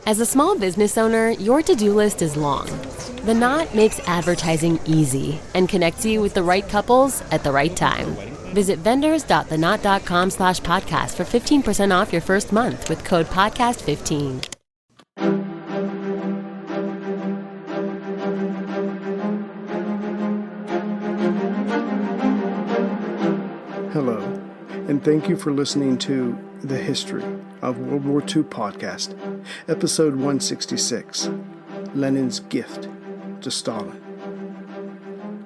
As a small business owner, your to-do list is long. The Knot makes advertising easy and connects you with the right couples at the right time. Visit vendors.theknot.com/podcast for 15% off your first month with code podcast15. Hello, and thank you for listening to The History of World War II podcast, episode 166, Lenin's Gift to Stalin.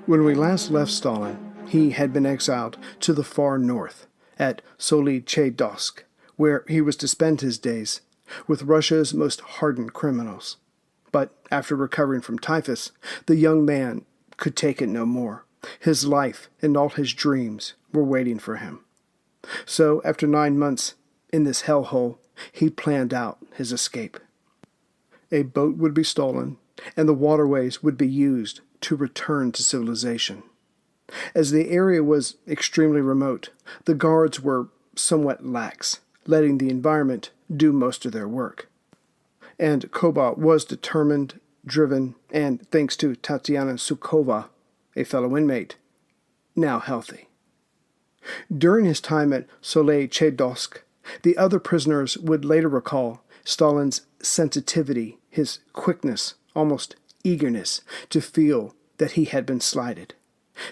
When we last left Stalin, he had been exiled to the far north at Solichedosk, where he was to spend his days with Russia's most hardened criminals. But after recovering from typhus, the young man could take it no more. His life and all his dreams were waiting for him. So, after 9 months in this hellhole, he planned out his escape. A boat would be stolen, and the waterways would be used to return to civilization. As the area was extremely remote, the guards were somewhat lax, letting the environment do most of their work. And Koba was determined, driven, and, thanks to Tatiana Sukova, a fellow inmate, now healthy. During his time at Solichedosk, the other prisoners would later recall Stalin's sensitivity, his quickness, almost eagerness to feel that he had been slighted.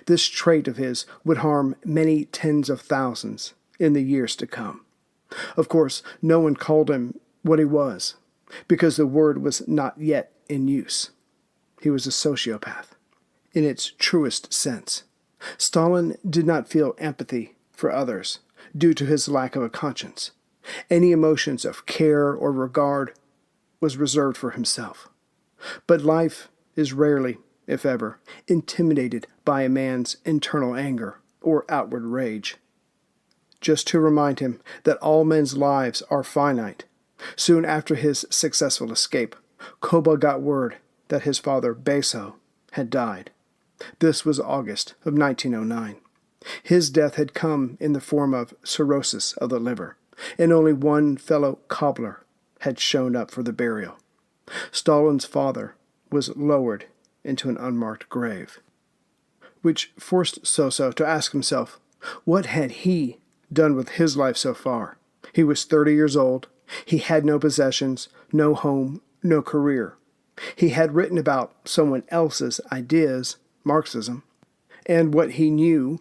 This trait of his would harm many tens of thousands in the years to come. Of course, no one called him what he was, because the word was not yet in use. He was a sociopath, in its truest sense. Stalin did not feel empathy for others due to his lack of a conscience. Any emotions of care or regard was reserved for himself. But life is rarely, if ever, intimidated by a man's internal anger or outward rage. Just to remind him that all men's lives are finite, soon after his successful escape, Koba got word that his father, Beso, had died. This was August of 1909. His death had come in the form of cirrhosis of the liver, and only one fellow cobbler had shown up for the burial. Stalin's father was lowered into an unmarked grave, which forced Soso to ask himself, what had he done with his life so far? He was 30 years old. He had no possessions, no home, no career. He had written about someone else's ideas, Marxism, and what he knew,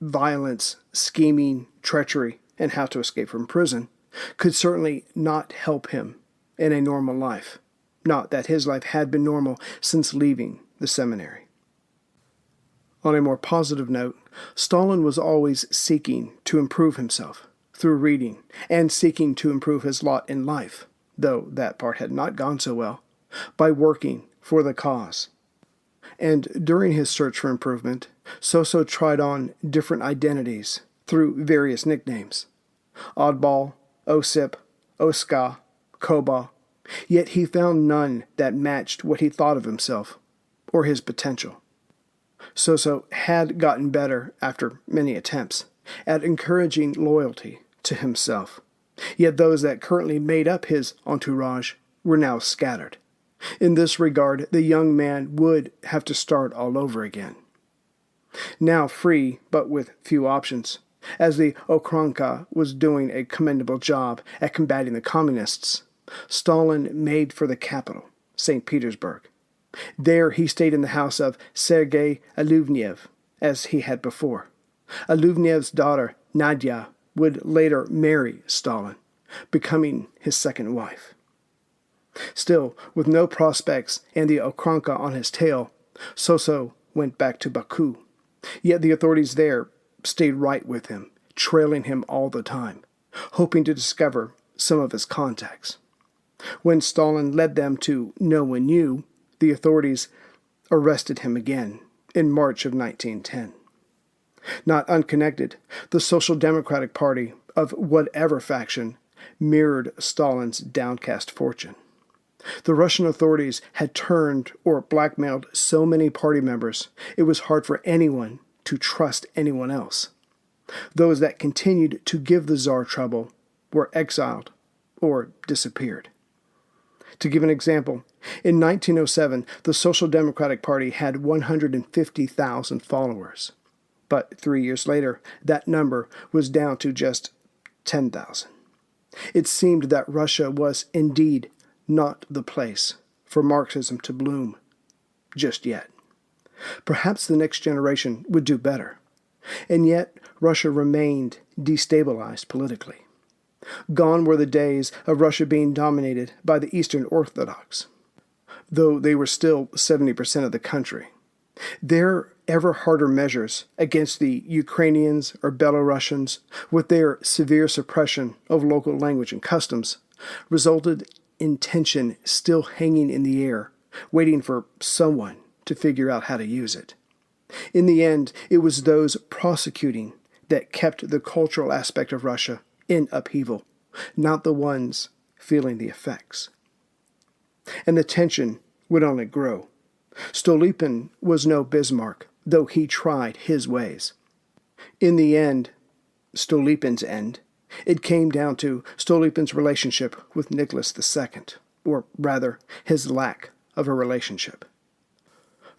violence, scheming, treachery, and how to escape from prison, could certainly not help him in a normal life. Not that his life had been normal since leaving the seminary. On a more positive note, Stalin was always seeking to improve himself through reading and seeking to improve his lot in life, though that part had not gone so well, by working for the cause. And during his search for improvement, Soso tried on different identities through various nicknames: Oddball, Osip, Oska, Koba, yet he found none that matched what he thought of himself or his potential. Soso had gotten better after many attempts at encouraging loyalty to himself, yet those that currently made up his entourage were now scattered. In this regard, the young man would have to start all over again. Now free, but with few options, as the Okranka was doing a commendable job at combating the communists, Stalin made for the capital, St. Petersburg. There he stayed in the house of Sergei Aluvniev, as he had before. Aluvniev's daughter, Nadia, would later marry Stalin, becoming his second wife. Still, with no prospects and the Okranka on his tail, Soso went back to Baku. Yet the authorities there stayed right with him, trailing him all the time, hoping to discover some of his contacts. When Stalin led them to no one knew, the authorities arrested him again in March of 1910. Not unconnected, the Social Democratic Party, of whatever faction, mirrored Stalin's downcast fortune. The Russian authorities had turned or blackmailed so many party members, it was hard for anyone to trust anyone else. Those that continued to give the Tsar trouble were exiled or disappeared. To give an example, in 1907, the Social Democratic Party had 150,000 followers. But 3 years later, that number was down to just 10,000. It seemed that Russia was indeed not the place for Marxism to bloom just yet. Perhaps the next generation would do better. And yet, Russia remained destabilized politically. Gone were the days of Russia being dominated by the Eastern Orthodox, though they were still 70% of the country. Their ever harder measures against the Ukrainians or Belarusians, with their severe suppression of local language and customs, resulted in tension still hanging in the air, waiting for someone to figure out how to use it. In the end, it was those prosecuting that kept the cultural aspect of Russia in upheaval, not the ones feeling the effects. And the tension would only grow. Stolypin was no Bismarck, though he tried his ways. In the end, Stolypin's end, it came down to Stolypin's relationship with Nicholas II, or rather, his lack of a relationship.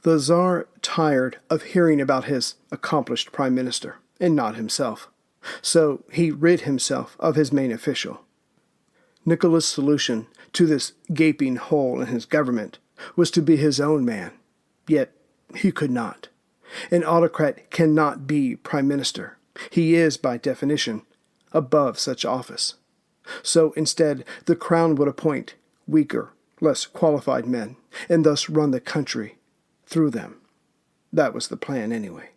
The Tsar tired of hearing about his accomplished prime minister, and not himself, so he rid himself of his main official. Nicholas' solution to this gaping hole in his government was to be his own man, yet he could not. An autocrat cannot be prime minister. He is, by definition, above such office. So instead, the crown would appoint weaker, less qualified men, and thus run the country through them. That was the plan anyway.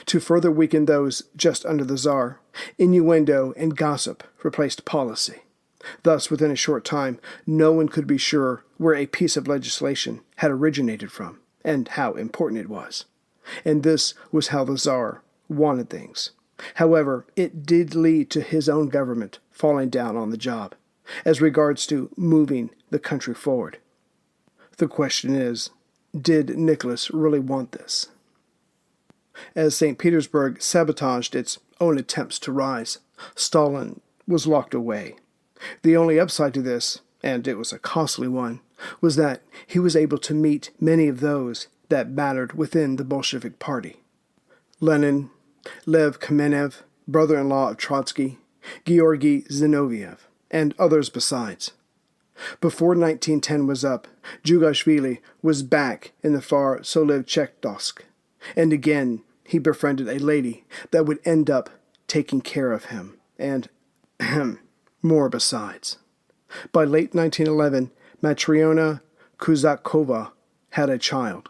To further weaken those just under the Tsar, innuendo and gossip replaced policy. Thus, within a short time, no one could be sure where a piece of legislation had originated from and how important it was. And this was how the Tsar wanted things. However, it did lead to his own government falling down on the job, as regards to moving the country forward. The question is, did Nicholas really want this? As St. Petersburg sabotaged its own attempts to rise, Stalin was locked away. The only upside to this, and it was a costly one, was that he was able to meet many of those that mattered within the Bolshevik Party. Lenin, Lev Kamenev, brother-in-law of Trotsky, Georgy Zinoviev, and others besides. Before 1910 was up, Djugashvili was back in the far Solovchektovsk, and again he befriended a lady that would end up taking care of him, and more besides. By late 1911, Matriona Kuzakova had a child,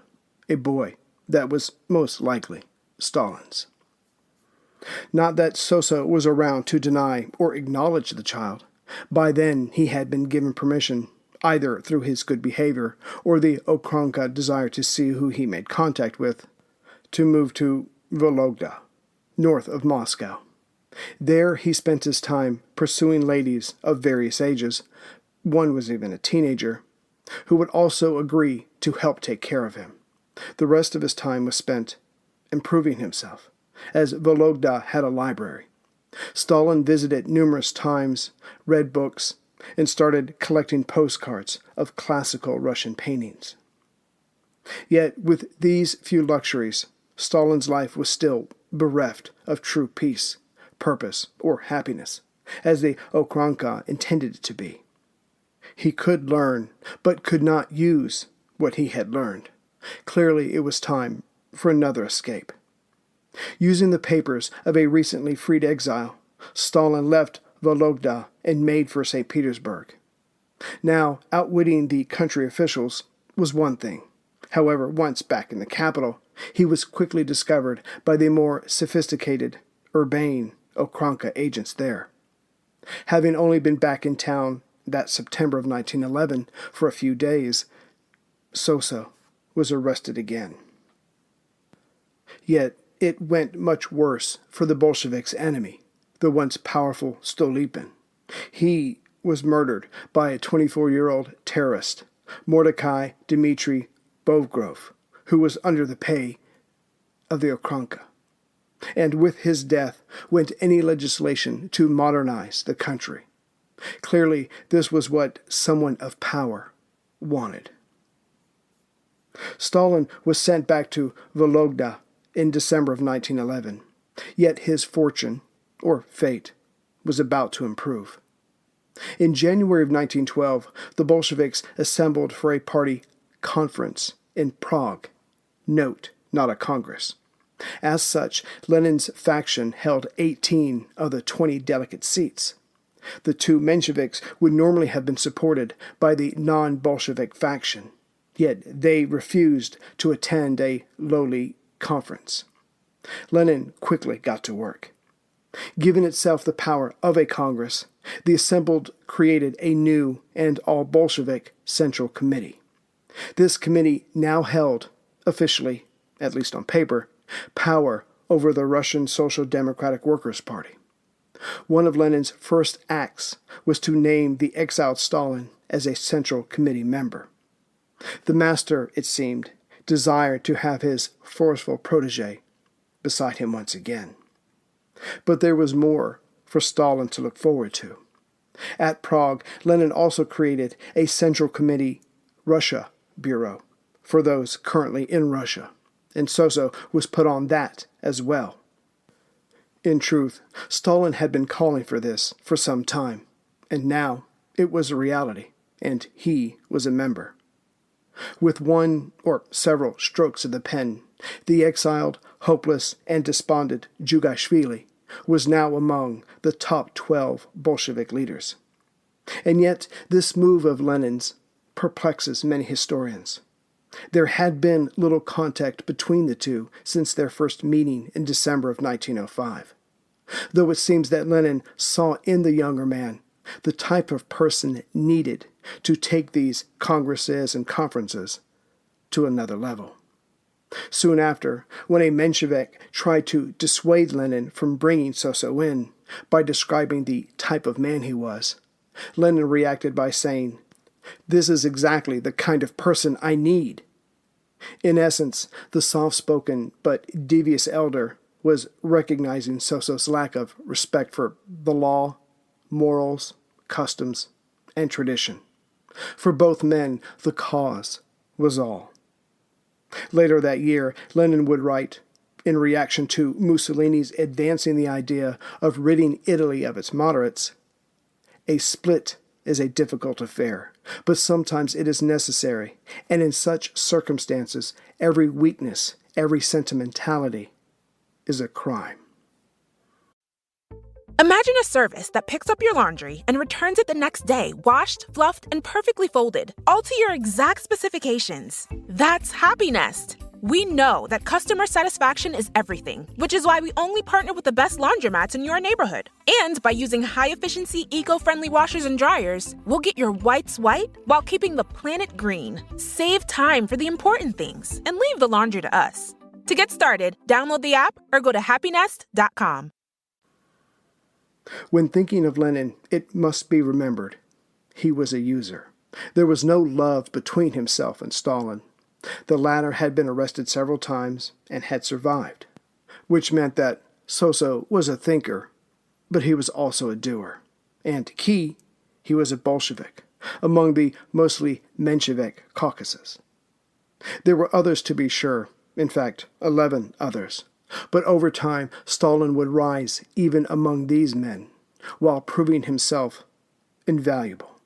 a boy that was most likely Stalin's. Not that Sosa was around to deny or acknowledge the child. By then he had been given permission, either through his good behavior or the Okranka desire to see who he made contact with, to move to Vologda, north of Moscow. There he spent his time pursuing ladies of various ages, one was even a teenager, who would also agree to help take care of him. The rest of his time was spent improving himself, as Vologda had a library. Stalin visited numerous times, read books, and started collecting postcards of classical Russian paintings. Yet with these few luxuries, Stalin's life was still bereft of true peace, purpose, or happiness, as the Okranka intended it to be. He could learn, but could not use what he had learned. Clearly it was time for another escape. Using the papers of a recently freed exile, Stalin left Vologda and made for St. Petersburg. Now, outwitting the country officials was one thing. However, once back in the capital, he was quickly discovered by the more sophisticated, urbane Okranka agents there. Having only been back in town that September of 1911 for a few days, Sosa was arrested again. Yet it went much worse for the Bolsheviks' enemy, the once powerful Stolypin. He was murdered by a 24-year-old terrorist, Mordecai Dmitry Bovgrov, who was under the pay of the Okranka. And with his death went any legislation to modernize the country. Clearly, this was what someone of power wanted. Stalin was sent back to Vologda in December of 1911, yet his fortune, or fate, was about to improve. In January of 1912, the Bolsheviks assembled for a party conference in Prague. Note, not a congress. As such, Lenin's faction held 18 of the 20 delegate seats. The two Mensheviks would normally have been supported by the non-Bolshevik faction, yet they refused to attend a lowly conference. Lenin quickly got to work. Given itself the power of a Congress, the assembled created a new and all-Bolshevik Central Committee. This committee now held, officially, at least on paper, power over the Russian Social Democratic Workers' Party. One of Lenin's first acts was to name the exiled Stalin as a Central Committee member. The master, it seemed, desired to have his forceful protege beside him once again. But there was more for Stalin to look forward to. At Prague, Lenin also created a Central Committee Russia Bureau for those currently in Russia, and Soso was put on that as well. In truth, Stalin had been calling for this for some time, and now it was a reality, and he was a member. With one or several strokes of the pen, the exiled, hopeless, and despondent Jugashvili was now among the top 12 Bolshevik leaders. And yet, this move of Lenin's perplexes many historians. There had been little contact between the two since their first meeting in December of 1905, though it seems that Lenin saw in the younger man the type of person needed to take these congresses and conferences to another level. Soon after, when a Menshevik tried to dissuade Lenin from bringing Soso in by describing the type of man he was, Lenin reacted by saying, "This is exactly the kind of person I need." In essence, the soft-spoken but devious elder was recognizing Soso's lack of respect for the law, morals, customs, and tradition. For both men, the cause was all. Later that year, Lenin would write, in reaction to Mussolini's advancing the idea of ridding Italy of its moderates, "A split is a difficult affair, but sometimes it is necessary, and in such circumstances, every weakness, every sentimentality is a crime." Imagine a service that picks up your laundry and returns it the next day, washed, fluffed, and perfectly folded, all to your exact specifications. That's Happy Nest. We know that customer satisfaction is everything, which is why we only partner with the best laundromats in your neighborhood. And by using high-efficiency, eco-friendly washers and dryers, we'll get your whites white while keeping the planet green. Save time for the important things and leave the laundry to us. To get started, download the app or go to happynest.com. When thinking of Lenin, it must be remembered, he was a user. There was no love between himself and Stalin. The latter had been arrested several times and had survived, which meant that Soso was a thinker, but he was also a doer. And he was a Bolshevik, among the mostly Menshevik caucuses. There were others to be sure, in fact, 11 others. But over time, Stalin would rise even among these men, while proving himself invaluable.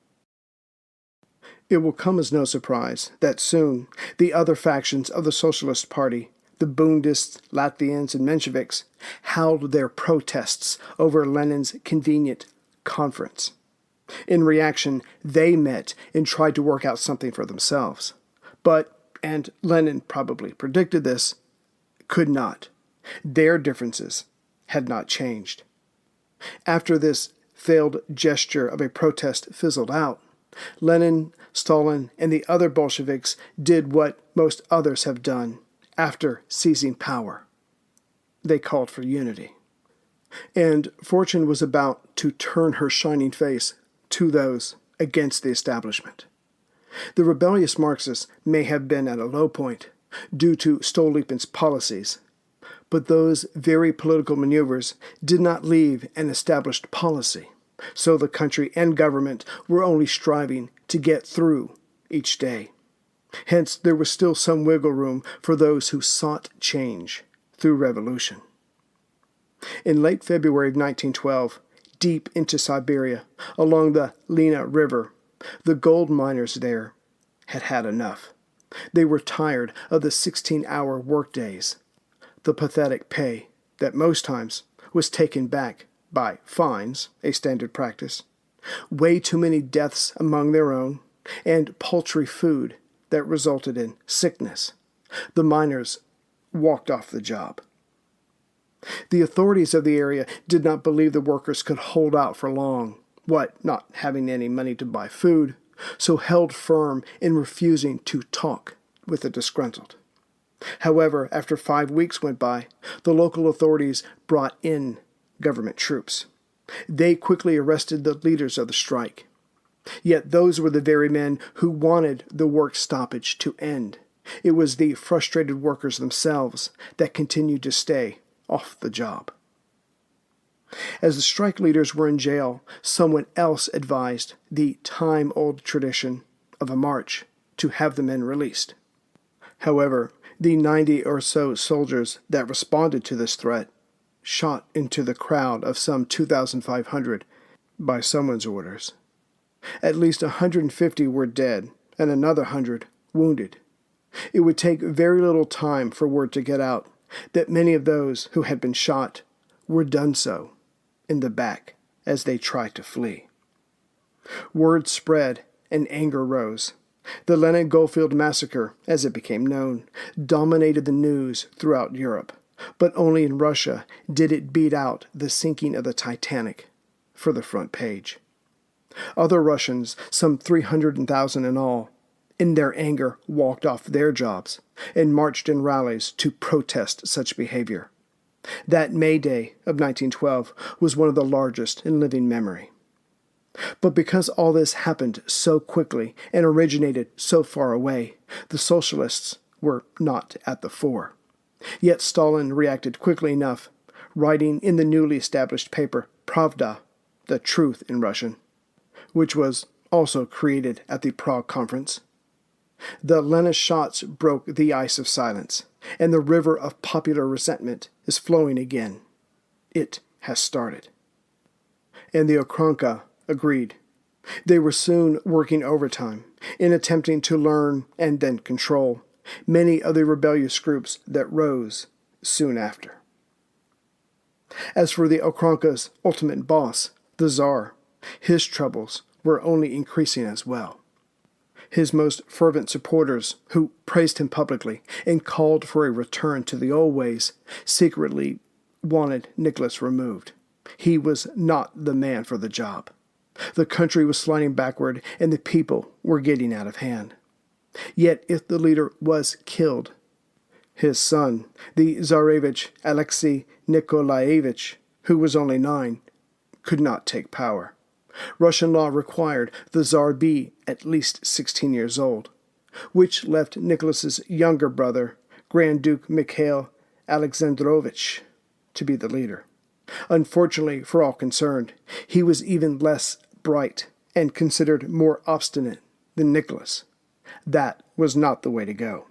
It will come as no surprise that soon the other factions of the Socialist Party, the Bundists, Latvians, and Mensheviks, howled their protests over Lenin's convenient conference. In reaction, they met and tried to work out something for themselves. But, and Lenin probably predicted this, could not. Their differences had not changed. After this failed gesture of a protest fizzled out, Lenin, Stalin, and the other Bolsheviks did what most others have done after seizing power. They called for unity. And fortune was about to turn her shining face to those against the establishment. The rebellious Marxists may have been at a low point due to Stolypin's policies, but those very political maneuvers did not leave an established policy. So the country and government were only striving to get through each day. Hence, there was still some wiggle room for those who sought change through revolution. In late February of 1912, deep into Siberia, along the Lena River, the gold miners there had had enough. They were tired of the 16-hour workdays, the pathetic pay that most times was taken back by fines, a standard practice, way too many deaths among their own, and paltry food that resulted in sickness. The miners walked off the job. The authorities of the area did not believe the workers could hold out for long, not having any money to buy food, so held firm in refusing to talk with the disgruntled. However, after 5 weeks went by, the local authorities brought in government troops. They quickly arrested the leaders of the strike. Yet those were the very men who wanted the work stoppage to end. It was the frustrated workers themselves that continued to stay off the job. As the strike leaders were in jail, someone else advised the time-old tradition of a march to have the men released. However, the 90 or so soldiers that responded to this threat shot into the crowd of some 2,500 by someone's orders. At least 150 were dead and another 100 wounded. It would take very little time for word to get out that many of those who had been shot were done so in the back as they tried to flee. Word spread and anger rose. The Lenin Goldfield Massacre, as it became known, dominated the news throughout Europe, but only in Russia did it beat out the sinking of the Titanic for the front page. Other Russians, some 300,000 in all, in their anger walked off their jobs and marched in rallies to protest such behavior. That May Day of 1912 was one of the largest in living memory. But because all this happened so quickly and originated so far away, the socialists were not at the fore. Yet Stalin reacted quickly enough, writing in the newly established paper Pravda, the truth in Russian, which was also created at the Prague Conference. The Leninist shots broke the ice of silence, and the river of popular resentment is flowing again. It has started. And the Okranka agreed. They were soon working overtime in attempting to learn and then control many of the rebellious groups that rose soon after. As for the Okranka's ultimate boss, the Tsar, his troubles were only increasing as well. His most fervent supporters, who praised him publicly and called for a return to the old ways, secretly wanted Nicholas removed. He was not the man for the job. The country was sliding backward, and the people were getting out of hand. Yet if the leader was killed, his son, the Tsarevich Alexei Nikolaevich, who was only 9, could not take power. Russian law required the Tsar be at least 16 years old, which left Nicholas's younger brother, Grand Duke Mikhail Alexandrovich, to be the leader. Unfortunately for all concerned, he was even less bright and considered more obstinate than Nicholas. That was not the way to go.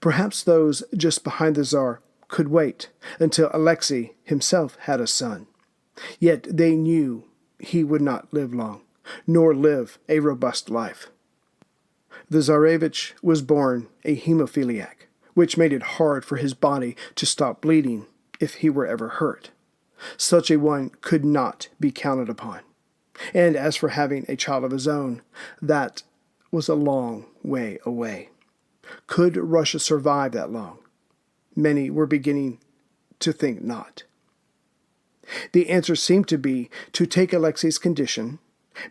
Perhaps those just behind the Tsar could wait until Alexei himself had a son. Yet they knew he would not live long, nor live a robust life. The Tsarevich was born a hemophiliac, which made it hard for his body to stop bleeding if he were ever hurt. Such a one could not be counted upon. And as for having a child of his own, that was a long way away. Could Russia survive that long? Many were beginning to think not. The answer seemed to be to take Alexei's condition,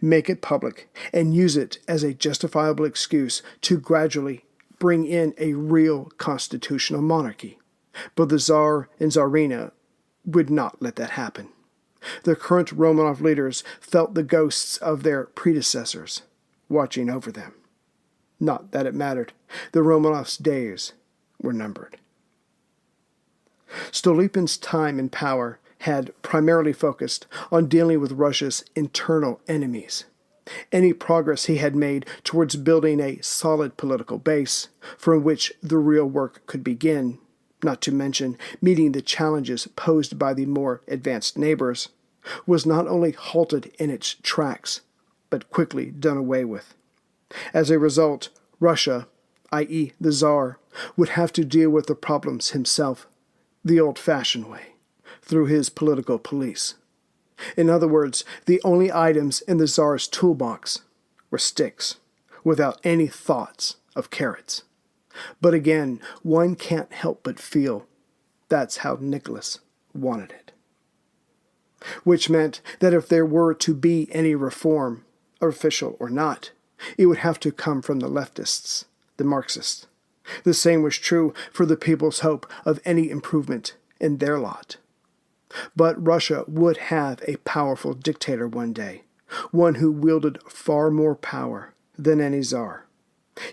make it public, and use it as a justifiable excuse to gradually bring in a real constitutional monarchy. But the Tsar and Tsarina would not let that happen. The current Romanov leaders felt the ghosts of their predecessors watching over them. Not that it mattered. The Romanovs' days were numbered. Stolypin's time in power had primarily focused on dealing with Russia's internal enemies. Any progress he had made towards building a solid political base from which the real work could begin, not to mention meeting the challenges posed by the more advanced neighbors, was not only halted in its tracks, but quickly done away with. As a result, Russia, i.e. the Tsar, would have to deal with the problems himself, the old-fashioned way, through his political police. In other words, the only items in the Tsar's toolbox were sticks, without any thoughts of carrots. But again, one can't help but feel that's how Nicholas wanted it. Which meant that if there were to be any reform, official or not, it would have to come from the leftists, the Marxists. The same was true for the people's hope of any improvement in their lot. But Russia would have a powerful dictator one day, one who wielded far more power than any Tsar.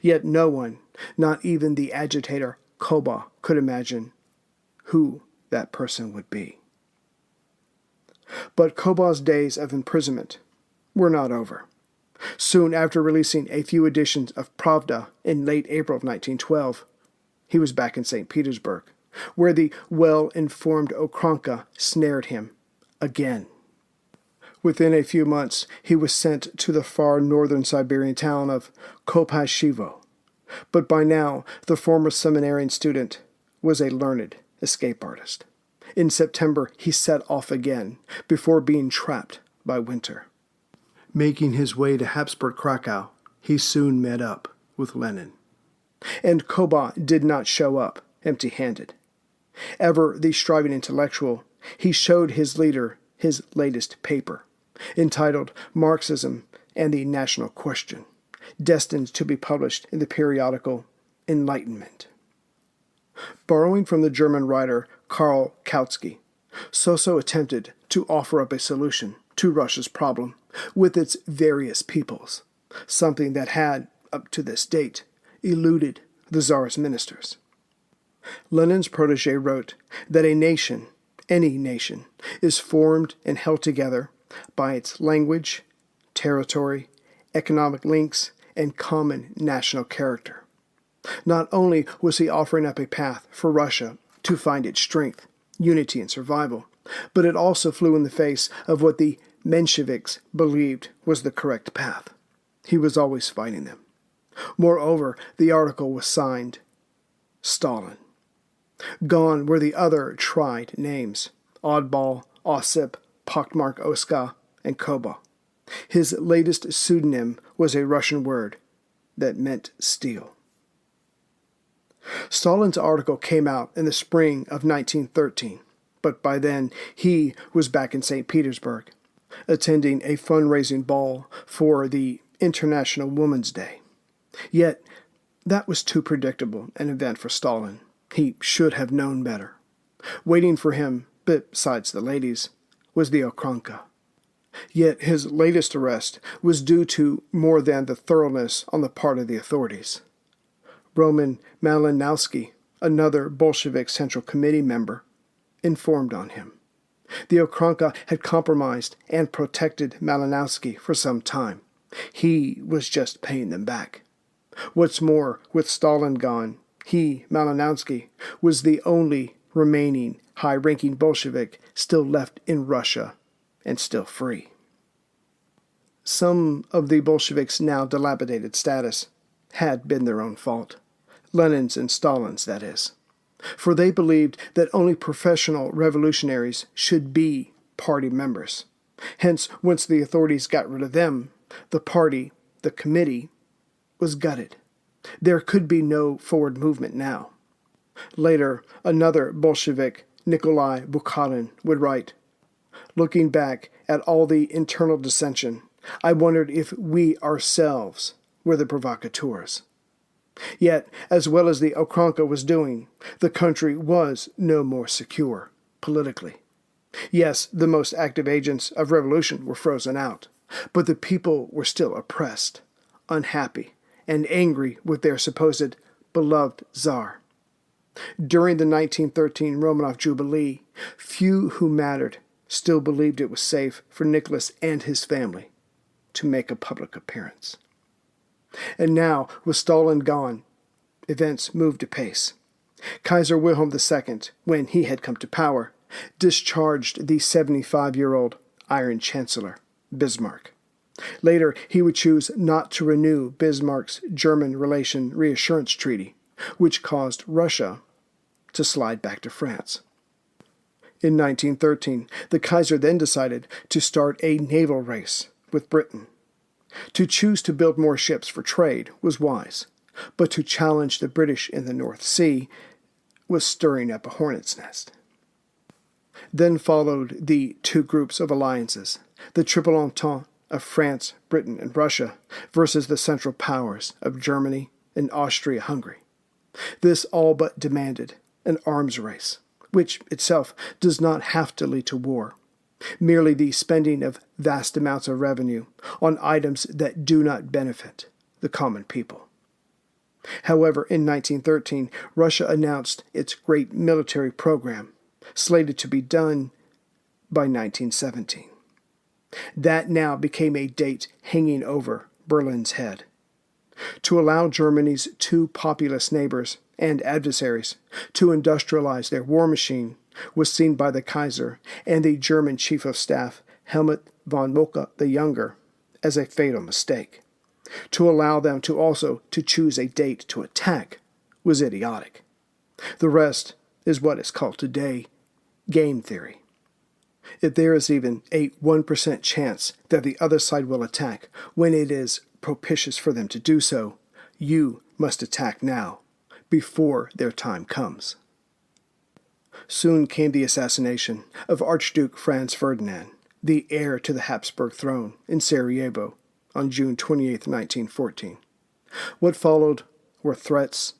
Yet no one, not even the agitator Koba, could imagine who that person would be. But Koba's days of imprisonment were not over. Soon after releasing a few editions of Pravda in late April of 1912, he was back in St. Petersburg, where the well-informed Okranka snared him again. Within a few months, he was sent to the far northern Siberian town of Kopashevo. But by now, the former seminarian student was a learned escape artist. In September, he set off again, before being trapped by winter. Making his way to Habsburg Krakow, he soon met up with Lenin. And Koba did not show up empty-handed. Ever the striving intellectual, he showed his leader his latest paper, entitled Marxism and the National Question, destined to be published in the periodical Enlightenment. Borrowing from the German writer Karl Kautsky, Soso attempted to offer up a solution to Russia's problem with its various peoples, something that had, up to this date, eluded the Tsar's ministers. Lenin's protege wrote that a nation, any nation, is formed and held together by its language, territory, economic links, and common national character. Not only was he offering up a path for Russia to find its strength, unity, and survival, but it also flew in the face of what the Mensheviks believed was the correct path. He was always fighting them. Moreover, the article was signed Stalin. Gone were the other tried names, Oddball, Ossip, Pockmark Oska, and Koba. His latest pseudonym was a Russian word that meant steel. Stalin's article came out in the spring of 1913, but by then he was back in St. Petersburg, attending a fundraising ball for the International Women's Day. Yet, that was too predictable an event for Stalin. He should have known better. Waiting for him, besides the ladies, was the Okranka. Yet his latest arrest was due to more than the thoroughness on the part of the authorities. Roman Malinowski, another Bolshevik Central Committee member, informed on him. The Okranka had compromised and protected Malinowski for some time. He was just paying them back. What's more, with Stalin gone, he, Malinowski, was the only remaining high-ranking Bolshevik still left in Russia and still free. Some of the Bolsheviks' now dilapidated status had been their own fault. Lenin's and Stalin's, that is. For they believed that only professional revolutionaries should be party members. Hence, once the authorities got rid of them, the party, the committee, was gutted. There could be no forward movement now. Later, another Bolshevik, Nikolai Bukharin, would write, "Looking back at all the internal dissension, I wondered if we ourselves were the provocateurs." Yet, as well as the Okranka was doing, the country was no more secure, politically. Yes, the most active agents of revolution were frozen out, but the people were still oppressed, unhappy, and angry with their supposed beloved Tsar. During the 1913 Romanov Jubilee, few who mattered still believed it was safe for Nicholas and his family to make a public appearance. And now, with Stalin gone, events moved apace. Kaiser Wilhelm II, when he had come to power, discharged the 75-year-old Iron Chancellor, Bismarck. Later, he would choose not to renew Bismarck's German Relation Reassurance Treaty, which caused Russia to slide back to France. In 1913, the Kaiser then decided to start a naval race with Britain. To choose to build more ships for trade was wise, but to challenge the British in the North Sea was stirring up a hornet's nest. Then followed the two groups of alliances, the Triple Entente of France, Britain, and Russia versus the Central Powers of Germany and Austria-Hungary. This all but demanded an arms race, which itself does not have to lead to war, merely the spending of vast amounts of revenue on items that do not benefit the common people. However, in 1913, Russia announced its great military program, slated to be done by 1917. That now became a date hanging over Berlin's head. To allow Germany's two populous neighbors and adversaries to industrialize their war machine was seen by the Kaiser and the German Chief of Staff, Helmut von Moltke the Younger, as a fatal mistake. To allow them to choose a date to attack was idiotic. The rest is what is called today game theory. If there is even a 1% chance that the other side will attack when it is propitious for them to do so, you must attack now, before their time comes. Soon came the assassination of Archduke Franz Ferdinand, the heir to the Habsburg throne, in Sarajevo on June 28, 1914. What followed were threats,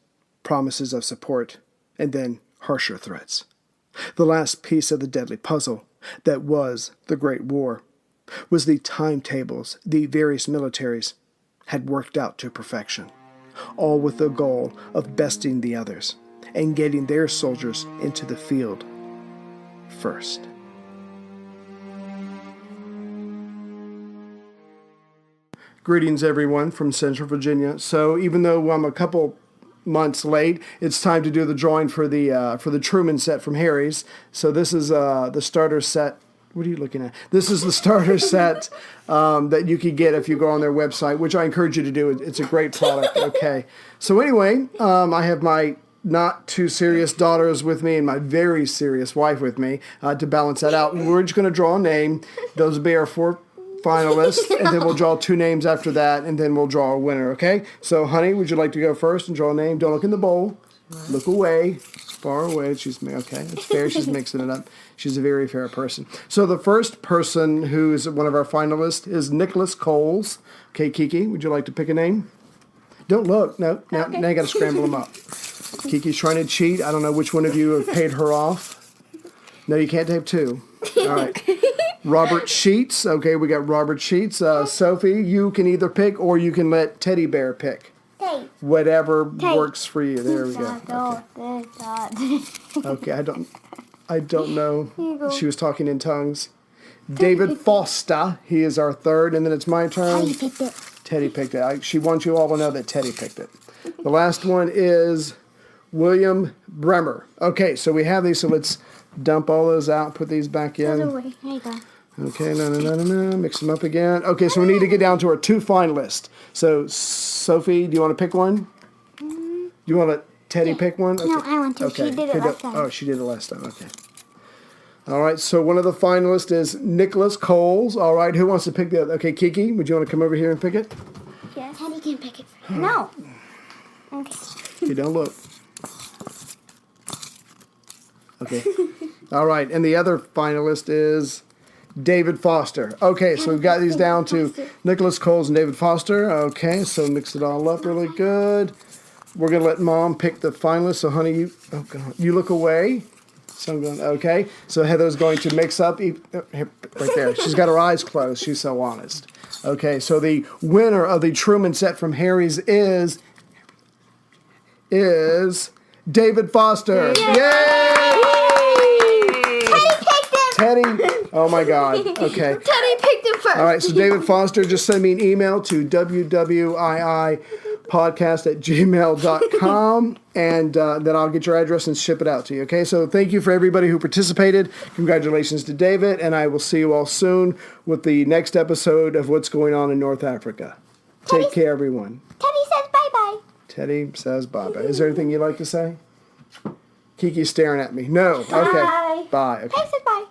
promises of support, and then harsher threats. The last piece of the deadly puzzle that was the Great War was the timetables the various militaries had worked out to perfection, all with the goal of besting the others and getting their soldiers into the field first. Greetings, everyone, from Central Virginia. So even though I'm a couple months late, it's time to do the drawing for the Truman set from Harry's. So this is the starter set. What are you looking at? This is the starter set that you can get if you go on their website, which I encourage you to do. It's a great product. Okay. So anyway, I have my not too serious daughters with me and my very serious wife with me to balance that out. We're just going to draw a name. Those will be our 4 finalists, and then we'll draw 2 names after that, and then we'll draw a winner, okay? So, honey, would you like to go first and draw a name? Don't look in the bowl. Look away. Far away. Okay, it's fair. She's mixing it up. She's a very fair person. So the first person who's one of our finalists is Nicholas Coles. Okay, Kiki, would you like to pick a name? Don't look. No, now you got to scramble them up. Kiki's trying to cheat. I don't know which one of you have paid her off. No, you can't have 2. All right. Robert Sheets. Okay, we got Robert Sheets. Sophie, you can either pick or you can let Teddy Bear pick. Whatever works for you. There we go. Okay, I don't know. She was talking in tongues. David Foster. He is our third, and then it's my turn. Teddy picked it. Teddy picked it. She wants you all to know that Teddy picked it. The last one is William Bremer. Okay, so we have these, so let's dump all those out, put these back in. There you go. Okay, no. Mix them up again. Okay, so we need to get down to our 2 finalists. So, Sophie, do you want to pick one? Do you want to let Teddy pick one? Okay. No, I want to. Okay. She did it last time. Oh, she did it last time. Okay. All right, so one of the finalists is Nicholas Coles. All right, who wants to pick the other? Okay, Kiki, would you want to come over here and pick it? Yeah, Teddy can pick it. No. Okay. Okay, don't look. Okay. All right, and the other finalist is David Foster. Okay, so we've got these down to Nicholas Coles and David Foster. Okay, so mix it all up really good. We're going to let Mom pick the finalists. So, honey, you look away. So I'm going, okay. So Heather's going to mix up right there. She's got her eyes closed. She's so honest. Okay, so the winner of the Truman set from Harry's is David Foster. Yay! Teddy, oh my God. Okay. Teddy picked him first. All right, so David Foster, just send me an email to wwii.podcast@gmail.com, and then I'll get your address and ship it out to you, okay? So thank you for everybody who participated. Congratulations to David, and I will see you all soon with the next episode of What's Going On in North Africa. Take care, everyone. Teddy says bye-bye. Teddy says bye-bye. Is there anything you'd like to say? Kiki's staring at me. No. Okay. Bye. Bye. Okay. Teddy says bye.